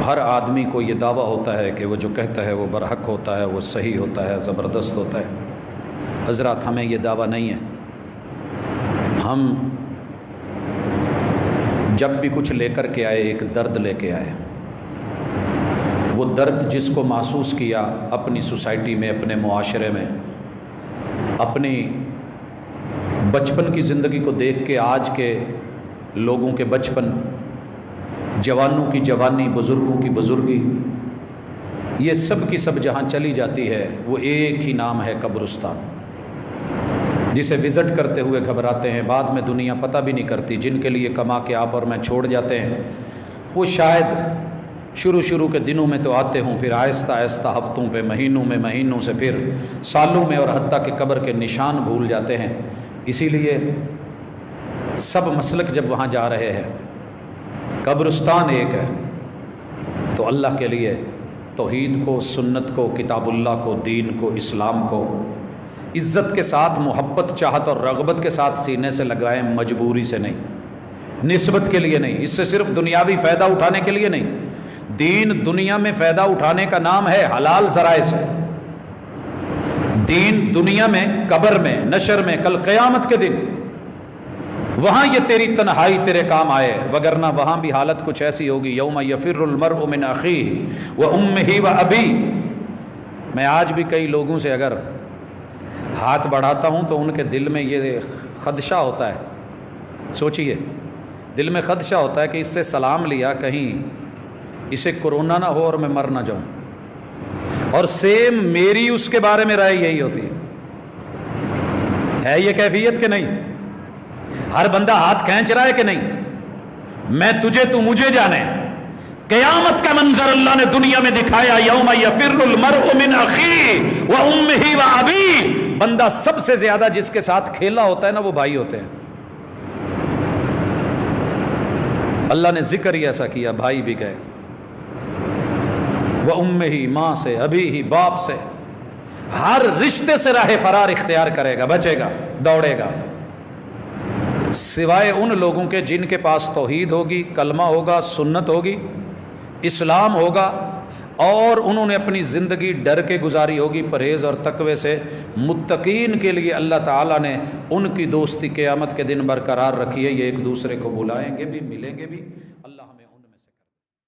ہر آدمی کو یہ دعویٰ ہوتا ہے کہ وہ جو کہتا ہے وہ برحق ہوتا ہے، وہ صحیح ہوتا ہے، زبردست ہوتا ہے۔ حضرات ہمیں یہ دعویٰ نہیں ہے۔ ہم جب بھی کچھ لے کر کے آئے ایک درد لے کے آئے، وہ درد جس کو محسوس کیا اپنی سوسائٹی میں، اپنے معاشرے میں، اپنی بچپن کی زندگی کو دیکھ کے آج کے لوگوں کے بچپن، جوانوں کی جوانی، بزرگوں کی بزرگی، یہ سب کی سب جہاں چلی جاتی ہے وہ ایک ہی نام ہے قبرستان، جسے وزٹ کرتے ہوئے گھبراتے ہیں، بعد میں دنیا پتہ بھی نہیں کرتی۔ جن کے لیے کما کے آپ اور میں چھوڑ جاتے ہیں وہ شاید شروع کے دنوں میں تو آتے ہوں، پھر آہستہ آہستہ ہفتوں پہ، مہینوں سے پھر سالوں میں، اور حتیٰ کہ قبر کے نشان بھول جاتے ہیں۔ اسی لیے سب مسلک جب وہاں جا رہے ہیں، قبرستان ایک ہے، تو اللہ کے لیے توحید کو، سنت کو، کتاب اللہ کو، دین کو، اسلام کو عزت کے ساتھ، محبت، چاہت اور رغبت کے ساتھ سینے سے لگائیں، مجبوری سے نہیں، نسبت کے لیے نہیں، اس سے صرف دنیاوی فائدہ اٹھانے کے لیے نہیں۔ دین دنیا میں فائدہ اٹھانے کا نام ہے حلال ذرائع سے۔ دین دنیا میں، قبر میں، نشر میں، کل قیامت کے دن وہاں یہ تیری تنہائی تیرے کام آئے، وگرنہ وہاں بھی حالت کچھ ایسی ہوگی، یوم یفر المرء من اخیہ وامہ وابیہ۔ میں آج بھی کئی لوگوں سے اگر ہاتھ بڑھاتا ہوں تو ان کے دل میں یہ خدشہ ہوتا ہے، سوچئے دل میں خدشہ ہوتا ہے کہ اس سے سلام لیا، کہیں اسے کرونا نہ ہو اور میں مر نہ جاؤں۔ اور سیم میری اس کے بارے میں رائے یہی ہوتی ہے یہ کیفیت کہ نہیں؟ ہر بندہ ہاتھ کھینچ رہا ہے کہ نہیں؟ میں تجھے، تو مجھے جانے۔ قیامت کا منظر اللہ نے دنیا میں دکھایا، یوم یفر المرء من اخیہ وامہ وابیہ۔ بندہ سب سے زیادہ جس کے ساتھ کھیلا ہوتا ہے نا، وہ بھائی ہوتے ہیں۔ اللہ نے ذکر ہی ایسا کیا، بھائی بھی گئے، وامہ، ماں سے، ابھی ہی، باپ سے، ہر رشتے سے راہ فرار اختیار کرے گا، بچے گا، دوڑے گا، سوائے ان لوگوں کے جن کے پاس توحید ہوگی، کلمہ ہوگا، سنت ہوگی، اسلام ہوگا، اور انہوں نے اپنی زندگی ڈر کے گزاری ہوگی، پرہیز اور تقوی سے۔ متقین کے لیے اللہ تعالیٰ نے ان کی دوستی قیامت کے دن برقرار رکھی ہے، یہ ایک دوسرے کو بلائیں گے بھی، ملیں گے بھی۔